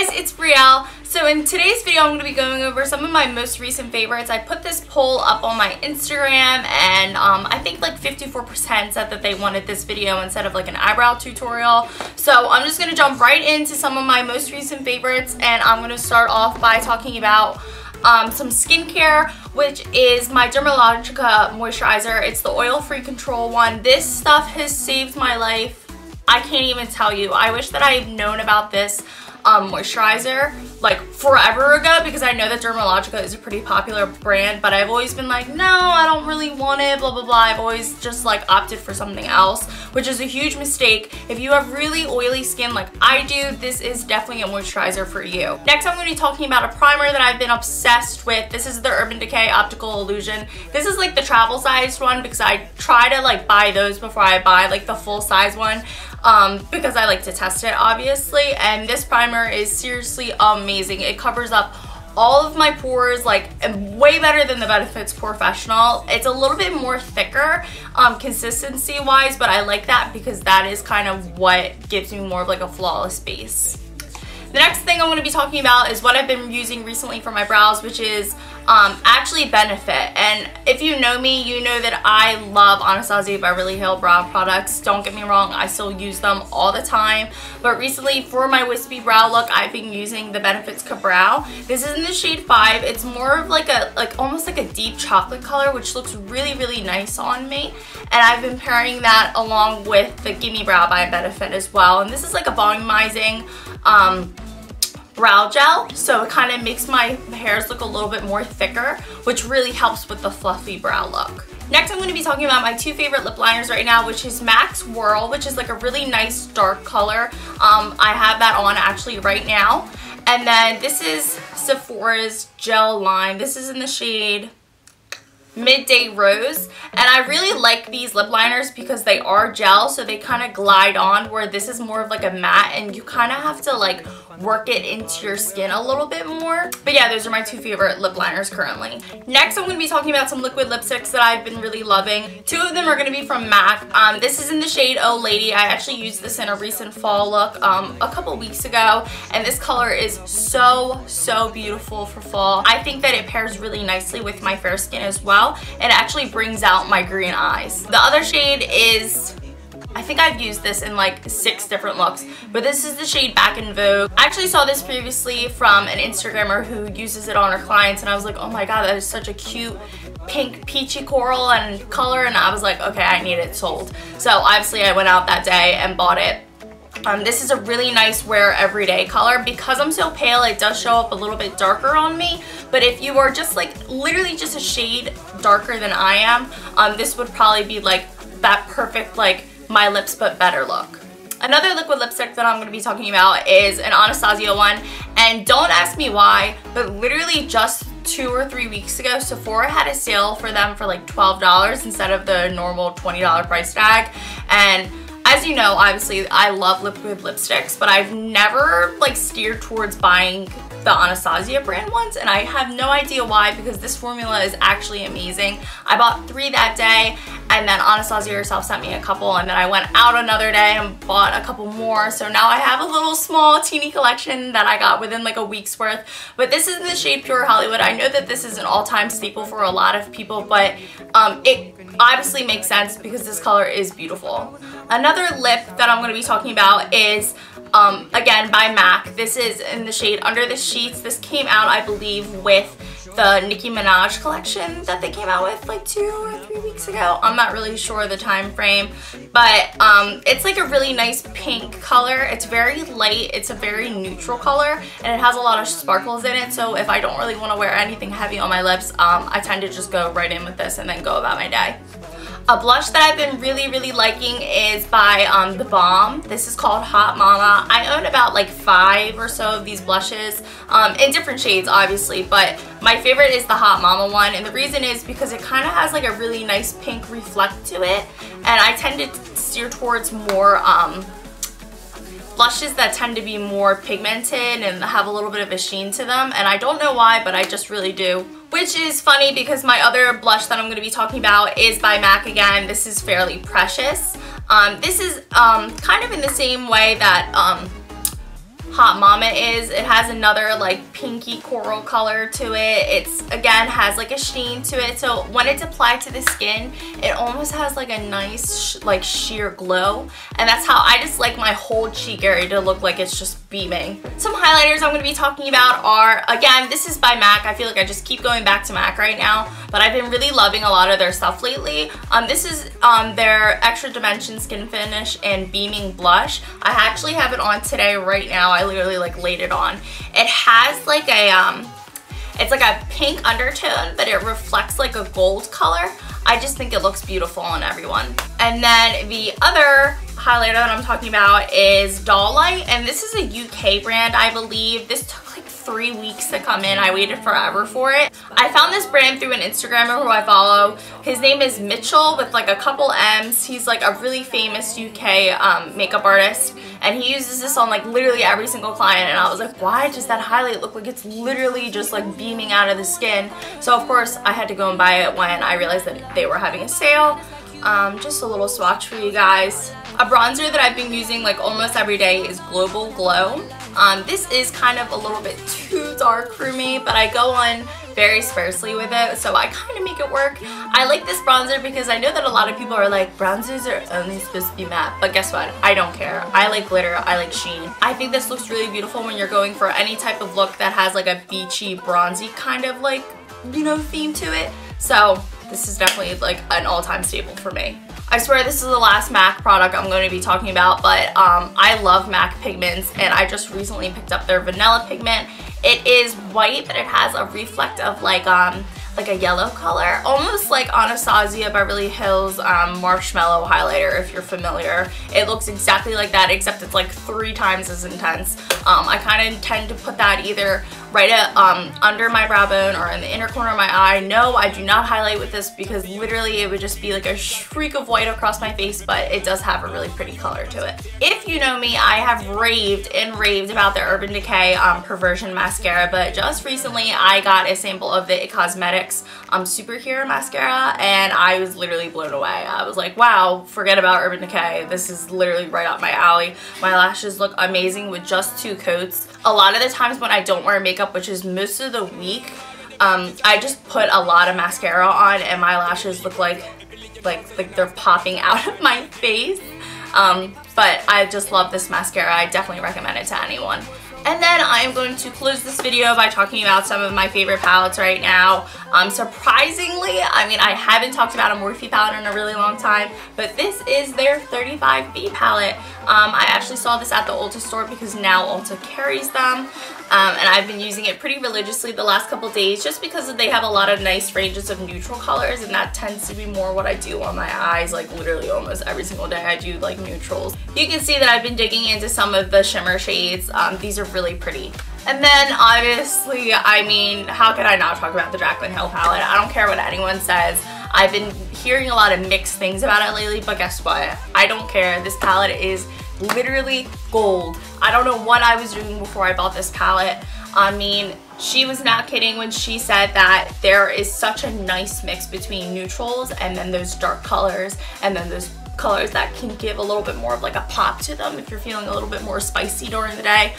Hey guys, it's Brielle. So in today's video, I'm going to be going over some of my most recent favorites. I put this poll up on my Instagram and I think like 54% said that they wanted this video instead of like an eyebrow tutorial. So I'm just going to jump right into some of my most recent favorites, and I'm going to start off by talking about some skincare, which is my Dermalogica moisturizer. It's the oil-free control one. This stuff has saved my life. I can't even tell you. I wish that I had known about this moisturizer like forever ago, because I know that Dermalogica is a pretty popular brand, but I've always been like, no, I don't really want it, blah blah blah. I've always just like opted for something else, which is a huge mistake. If you have really oily skin like I do, this is definitely a moisturizer for you. Next, I'm going to be talking about a primer that I've been obsessed with. This is the Urban Decay Optical Illusion. This is like the travel sized one, because I try to like buy those before I buy like the full size one, because I like to test it obviously. And this primer is seriously amazing. It covers up all of my pores, like way better than the Benefits Professional. It's a little bit more thicker consistency wise, but I like that because that is kind of what gives me more of like a flawless base. The next thing I'm going to be talking about is what I've been using recently for my brows, which is actually Benefit. And if you know me, you know that I love Anastasia Beverly Hills brow products. Don't get me wrong, I still use them all the time. But recently, for my wispy brow look, I've been using the Benefits Ka-Brow. This is in the shade 5. It's more of like almost like a deep chocolate color, which looks really, really nice on me. And I've been pairing that along with the Gimme Brow by Benefit as well. And this is like a volumizing brow gel, so it kind of makes my hairs look a little bit more thicker, which really helps with the fluffy brow look. Next, I'm going to be talking about my two favorite lip liners right now, which is MAC's Whirl, which is like a really nice dark color. I have that on actually right now. And then this is Sephora's Gel Lime. This is in the shade Midday Rose, and I really like these lip liners because they are gel, so they kind of glide on, where this is more of like a matte and you kind of have to like work it into your skin a little bit more. But yeah, those are my two favorite lip liners currently. Next, I'm going to be talking about some liquid lipsticks that I've been really loving. Two of them are going to be from MAC. This is in the shade Oh Lady. I actually used this in a recent fall look a couple weeks ago, and this color is so beautiful for fall. I think that it pairs really nicely with my fair skin as well. It actually brings out my green eyes. The other shade is, I think I've used this in like 6 different looks, but this is the shade Back in Vogue. I actually saw this previously from an Instagrammer who uses it on her clients, and I was like, oh my god, that is such a cute pink peachy coral and color, and I was like, okay, I need it sold. So obviously I went out that day and bought it. This is a really nice wear everyday color. Because I'm so pale, it does show up a little bit darker on me, but if you are just like literally just a shade darker than I am, this would probably be like that perfect like my lips but better look. Another liquid lipstick that I'm going to be talking about is an Anastasia one, and don't ask me why, but literally just 2 or 3 weeks ago, Sephora had a sale for them for like $12 instead of the normal $20 price tag. And as you know, obviously I love liquid lipsticks, but I've never like steered towards buying the Anastasia brand ones, and I have no idea why, because this formula is actually amazing. I bought 3 that day, and then Anastasia herself sent me a couple, and then I went out another day and bought a couple more. So now I have a little small teeny collection that I got within like a week's worth. But this is in the shade Pure Hollywood. I know that this is an all-time staple for a lot of people, but it obviously makes sense because this color is beautiful. Another lip that I'm going to be talking about is again by MAC. This is in the shade Under the Sheets. This came out, I believe, with the Nicki Minaj collection that they came out with like 2 or 3 weeks ago. I'm not really sure the time frame, but it's like a really nice pink color. It's very light, it's a very neutral color, and it has a lot of sparkles in it, so if I don't really want to wear anything heavy on my lips, I tend to just go right in with this and then go about my day. A blush that I've been really liking is by The Balm. This is called Hot Mama. I own about like 5 or so of these blushes in different shades obviously, but my favorite is the Hot Mama one, and the reason is because it kind of has like a really nice pink reflect to it, and I tend to steer towards more blushes that tend to be more pigmented and have a little bit of a sheen to them, and I don't know why, but I just really do. Which is funny because my other blush that I'm going to be talking about is by MAC again. This is Fairly Precious. This is kind of in the same way that Hot Mama is. It has another like pinky coral color to it. It's again has like a sheen to it, so when it's applied to the skin it almost has like a nice like sheer glow, and that's how I just like my whole cheek area to look like it's just beaming. Some highlighters I'm going to be talking about are, again, this is by MAC. I feel like I just keep going back to MAC right now, but I've been really loving a lot of their stuff lately. This is their Extra Dimension Skin Finish and Beaming Blush. I actually have it on today right now. I literally like laid it on. It has like a it's like a pink undertone, but it reflects like a gold color. I just think it looks beautiful on everyone. And then the other highlighter that I'm talking about is Doll Light, and this is a UK brand, I believe. This took like 3 weeks to come in. I waited forever for it. I found this brand through an Instagrammer who I follow. His name is Mitchell with like a couple M's. He's like a really famous UK makeup artist, and he uses this on like literally every single client, and I was like, why does that highlight look like it's literally just like beaming out of the skin? So of course I had to go and buy it when I realized that they were having a sale. Just a little swatch for you guys. A bronzer that I've been using like almost every day is Global Glow. This is kind of a little bit too dark for me, but I go on very sparsely with it, so I kind of make it work. I like this bronzer because I know that a lot of people are like, bronzers are only supposed to be matte, but guess what? I don't care. I like glitter, I like sheen. I think this looks really beautiful when you're going for any type of look that has like a beachy, bronzy kind of like, you know, theme to it. So this is definitely like an all-time staple for me. I swear this is the last MAC product I'm going to be talking about, but I love MAC pigments, and I just recently picked up their vanilla pigment. It is white, but it has a reflect of like a yellow color, almost like Anastasia Beverly Hills Marshmallow highlighter, if you're familiar. It looks exactly like that, except it's like 3 times as intense. I kind of tend to put that either right under my brow bone or in the inner corner of my eye. No, I do not highlight with this because literally it would just be like a streak of white across my face, but it does have a really pretty color to it. If you know me, I have raved and raved about the Urban Decay Perversion Mascara, but just recently I got a sample of the It Cosmetics Superhero Mascara, and I was literally blown away. I was like, wow, forget about Urban Decay. This is literally right up my alley. My lashes look amazing with just 2 coats. A lot of the times when I don't wear makeup, which is most of the week, I just put a lot of mascara on and my lashes look like they're popping out of my face. But I just love this mascara. I definitely recommend it to anyone. And then I'm going to close this video by talking about some of my favorite palettes right now. Surprisingly, I mean, I haven't talked about a Morphe palette in a really long time, but this is their 35B palette. I actually saw this at the Ulta store because now Ulta carries them. And I've been using it pretty religiously the last couple days just because they have a lot of nice ranges of neutral colors, and that tends to be more what I do on my eyes. Like literally almost every single day I do like neutrals. You can see that I've been digging into some of the shimmer shades. These are really pretty. And then obviously, I mean, how could I not talk about the Jaclyn Hill palette? I don't care what anyone says. I've been hearing a lot of mixed things about it lately, but guess what? I don't care. This palette is literally gold. I don't know what I was doing before I bought this palette. I mean, she was not kidding when she said that there is such a nice mix between neutrals and then those dark colors and then those colors that can give a little bit more of like a pop to them if you're feeling a little bit more spicy during the day.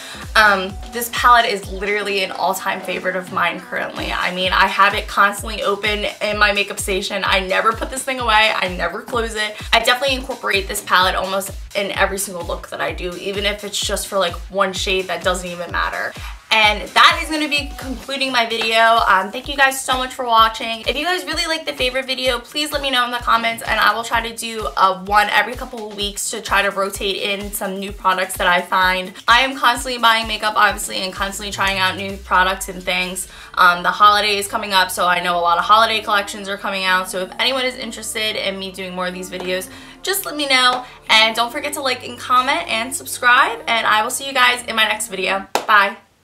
This palette is literally an all-time favorite of mine currently. I mean, I have it constantly open in my makeup station. I never put this thing away. I never close it. I definitely incorporate this palette almost in every single look that I do, even if it's just for like one shade that doesn't even matter. And that is going to be concluding my video. Thank you guys so much for watching. If you guys really like the favorite video, please let me know in the comments, and I will try to do one every couple of weeks to try to rotate in some new products that I find. I am constantly buying makeup, obviously, and constantly trying out new products and things. The holiday is coming up, so I know a lot of holiday collections are coming out. So if anyone is interested in me doing more of these videos, just let me know. And don't forget to like and comment and subscribe, and I will see you guys in my next video. Bye.